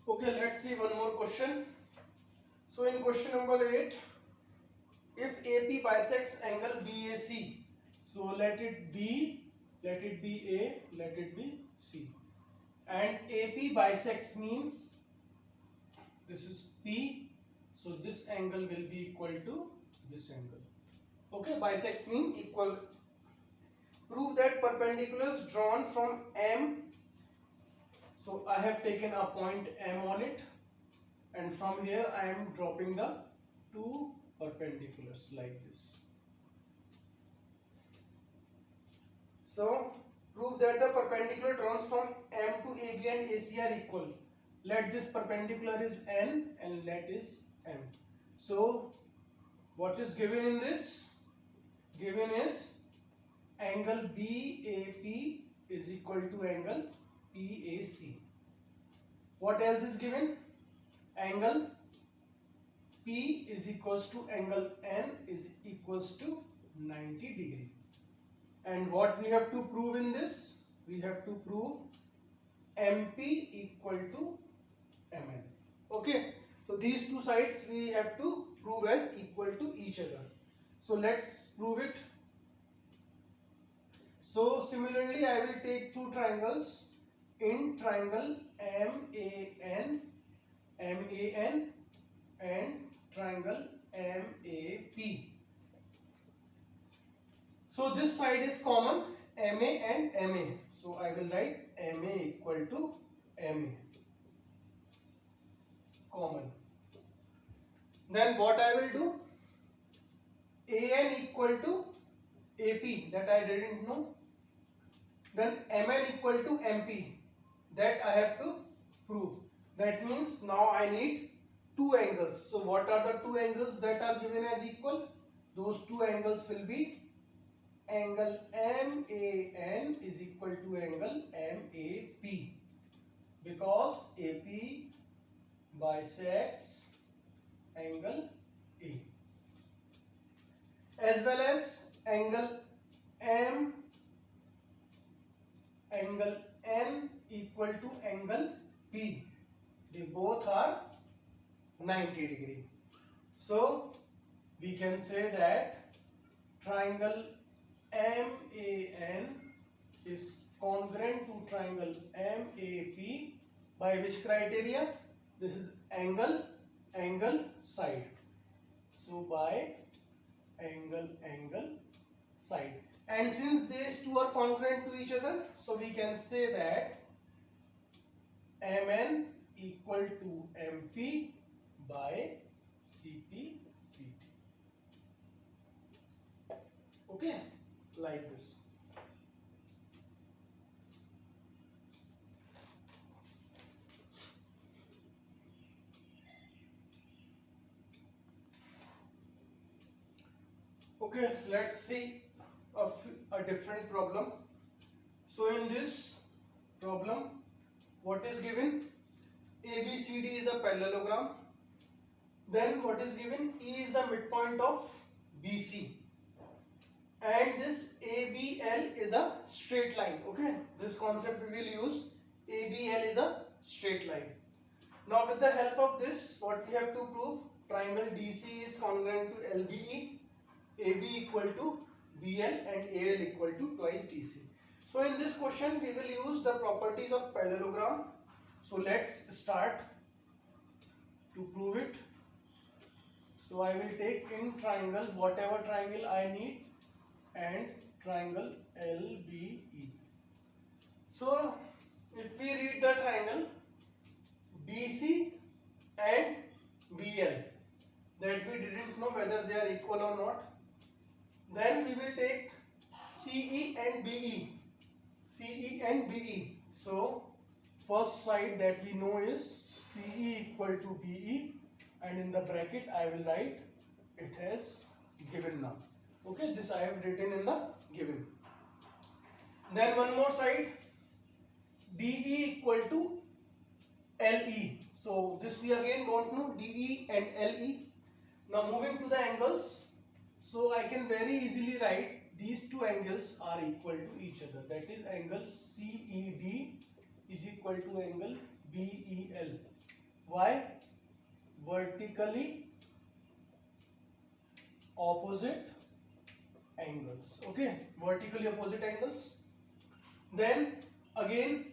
Okay, let's see one more question. So in question number 8, if AP bisects angle BAC, so let it be A, let it be C, and AP bisects means this is P, so this angle will be equal to this angle. Okay, bisects mean equal. Prove that perpendiculars drawn from M, so I have taken a point M on it, and from here I am dropping the two perpendiculars like this. So prove that the perpendicular drawn from M to AB and AC are equal. Let this perpendicular is N and let is M. So what is given in this? Given is angle BAP is equal to angle PAC. What else is given? Angle P is equals to angle N is equals to 90 degree. And what we have to prove in this? We have to prove MP equal to MN. Okay. So these two sides we have to prove as equal to each other. So let's prove it. So similarly I will take two triangles in triangle MAN and triangle MAP. So this side is common, MA and MA. So I will write MA equal to MA. Common. Then what I will do? AN equal to AP, that I didn't know. Then MN equal to MP, that I have to prove. That means now I need two angles. So what are the two angles that are given as equal? Those two angles will be angle MAN is equal to angle MAP, because AP bisects angle A, as well as angle N equal to angle P. They both are 90 degree. So we can say that triangle MAN is congruent to triangle MAP by which criteria? This is angle side. So by angle side. And since these two are congruent to each other, so we can say that MN equal to MP by CP CT. Okay, like this. Okay, let's see a different problem. So in this problem, what is given? ABCD is a parallelogram. Then what is given? E is the midpoint of BC. And this ABL is a straight line. Okay, this concept we will use. ABL is a straight line. Now with the help of this, what we have to prove? Triangle DC is congruent to LBE, AB equal to BL and AL equal to twice DC. So in this question we will use the properties of parallelogram. So let's start to prove it. So I will take in triangle whatever triangle I need and triangle LBE. So if we read the triangle BC and BL, that we didn't know whether they are equal or not, then we will take CE and BE. CE and BE. So first side that we know is CE equal to BE, and in the bracket I will write it as given now. Okay, this I have written in the given. Then one more side, DE equal to LE. So this we again don't know, DE and LE. Now moving to the angles, so I can very easily write these two angles are equal to each other. That is angle CED is equal to angle BEL. Why? Vertically opposite angles. Okay, vertically opposite angles. Then again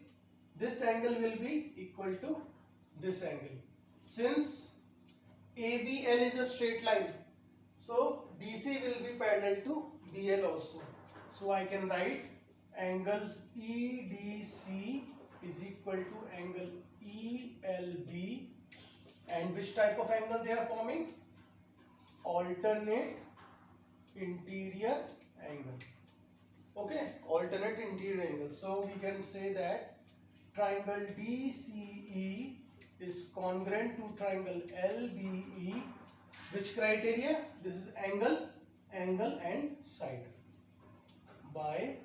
this angle will be equal to this angle. Since ABL is a straight line, so DC will be parallel to BL also. So I can write angles EDC is equal to angle ELB. And which type of angle they are forming? Alternate interior angle. Okay, alternate interior angle. So we can say that triangle DCE is congruent to triangle LBE. Which criteria? This is angle, angle and side. By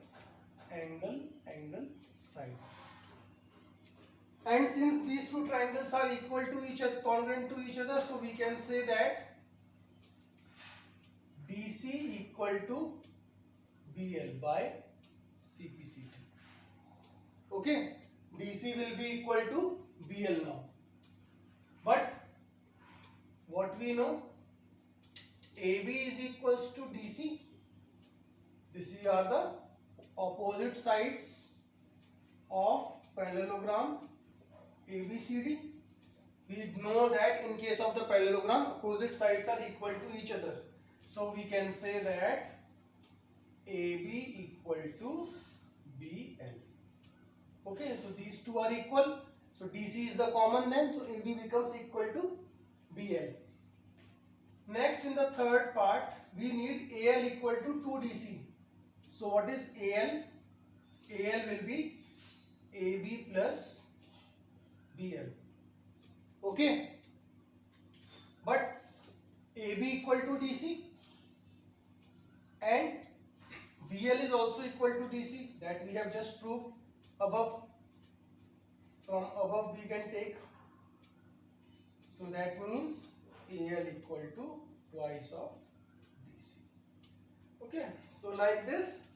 angle, angle, side. And since these two triangles are equal to each other, congruent to each other, so we can say that DC equal to BL by CPCT. Okay, DC will be equal to BL now. But what we know, AB is equals to DC. These are the opposite sides of parallelogram ABCD. We know that in case of the parallelogram, opposite sides are equal to each other. So we can say that AB equal to BL. Okay, so these two are equal. So DC is the common then, so AB becomes equal to BL. Next, in the third part, we need AL equal to 2DC. So what is AL? AL will be AB plus BL. Okay, but AB equal to DC and BL is also equal to DC, that we have just proved above. From above we can take, so that means AL equal to twice of DC. Okay, so like this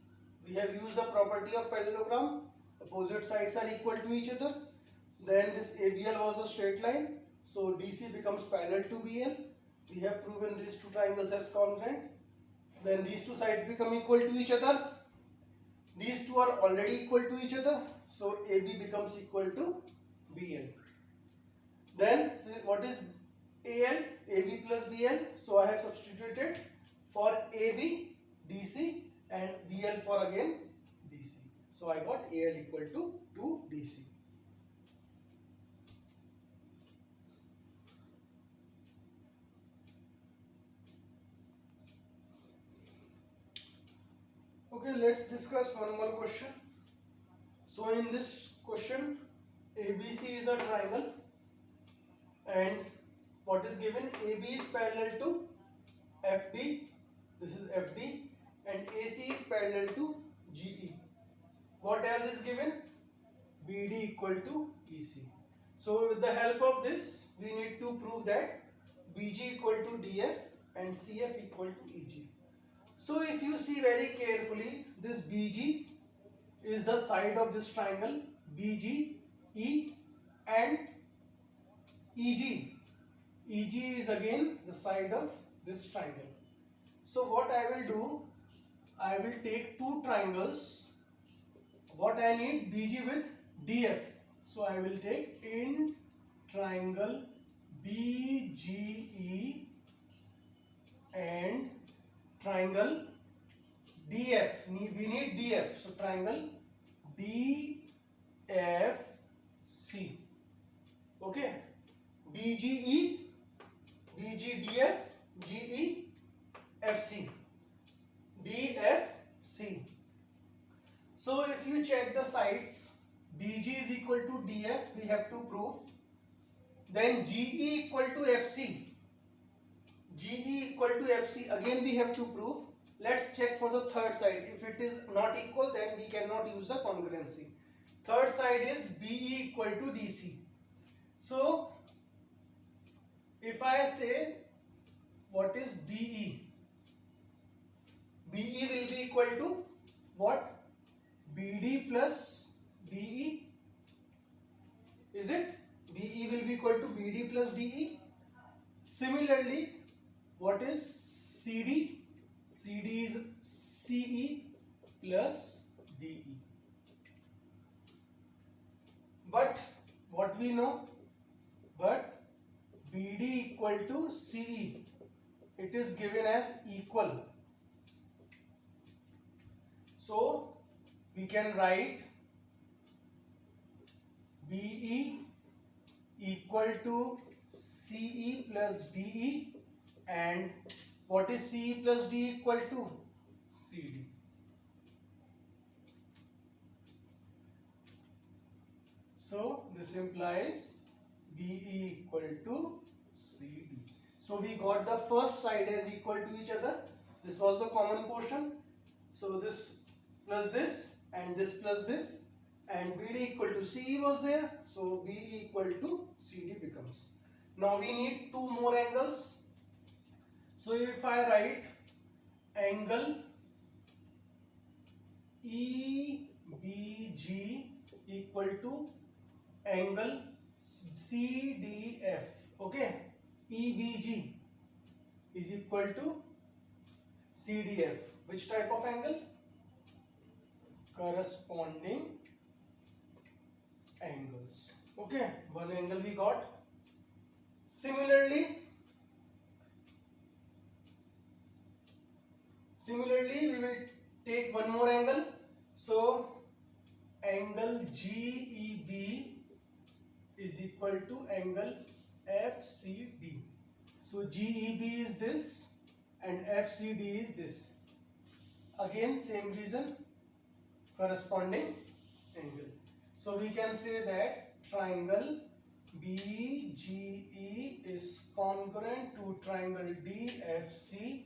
we have used the property of parallelogram, opposite sides are equal to each other. Then this ABL was a straight line, so DC becomes parallel to BL. We have proven these two triangles as congruent. Then these two sides become equal to each other. These two are already equal to each other, so AB becomes equal to BL. Then what is AL? AB plus BL. So I have substituted for AB DC and BL for again DC. So I got AL equal to 2 DC. Okay, let's discuss one more question. So in this question, ABC is a triangle and what is given? AB is parallel to FD, this is FD, and AC is parallel to GE. What else is given? BD equal to EC. So with the help of this, we need to prove that BG equal to DF and CF equal to EG. So if you see very carefully, this BG is the side of this triangle, BG, E and EG. EG is again the side of this triangle. So what I will do, I will take two triangles. What I need? BG with DF. So I will take in triangle BGE and triangle DF. We need DF. So triangle DFC. Okay. BGE, BGDF, GEFC, DFC. So if you check the sides, BG is equal to DF, we have to prove. Then GE equal to FC. GE equal to FC, again we have to prove. Let's check for the third side. If it is not equal, then we cannot use the congruency. Third side is BE equal to DC. So if I say what is BE? BE will be equal to what? BD plus BE. Is it? BE will be be equal to BD plus DE. Similarly, what is CD? CD is CE plus DE. But what we know? But BD equal to CE. It is given as equal. So we can write BE equal to CE plus DE, and what is CE plus DE equal to? CD. So this implies BE equal to CD. So we got the first side as equal to each other. This was the common portion. So this plus this and this plus this, and BD equal to CE was there. So BE equal to CD becomes. Now we need two more angles. So if I write angle EBG equal to angle CDF, okay, EBG is equal to CDF. Which type of angle? Corresponding angles. Okay, one angle we got. Similarly, we will take one more angle. So angle GEB is equal to angle FCD. So GEB is this and FCD is this. Again same reason, corresponding angle. So we can say that triangle BGE is congruent to triangle DFC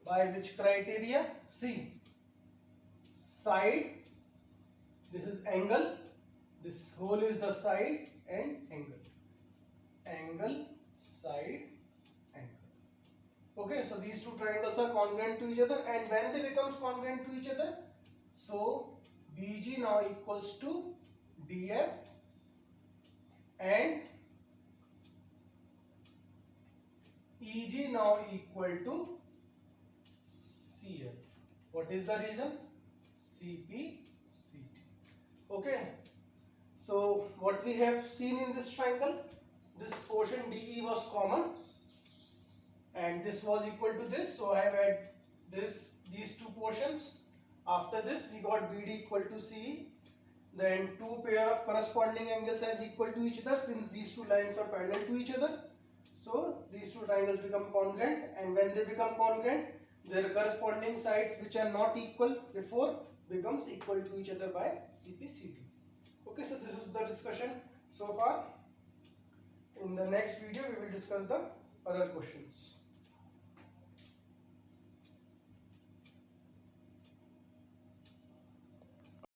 by which criteria? See, side, this is angle, this whole is the side and angle. Angle, side, angle. Okay, so these two triangles are congruent to each other, and when they becomes congruent to each other, so BG now equals to DF and EG now equal to CF. What is the reason? CP, CT. Okay. So what we have seen in this triangle, this portion DE was common and this was equal to this. So I have had these two portions. After this we got BD equal to CE. Then two pair of corresponding angles as equal to each other, since these two lines are parallel to each other. So these two triangles become congruent, and when they become congruent, their corresponding sides which are not equal before becomes equal to each other by CPCT. Okay, so this is the discussion so far. In the next video we will discuss the other questions.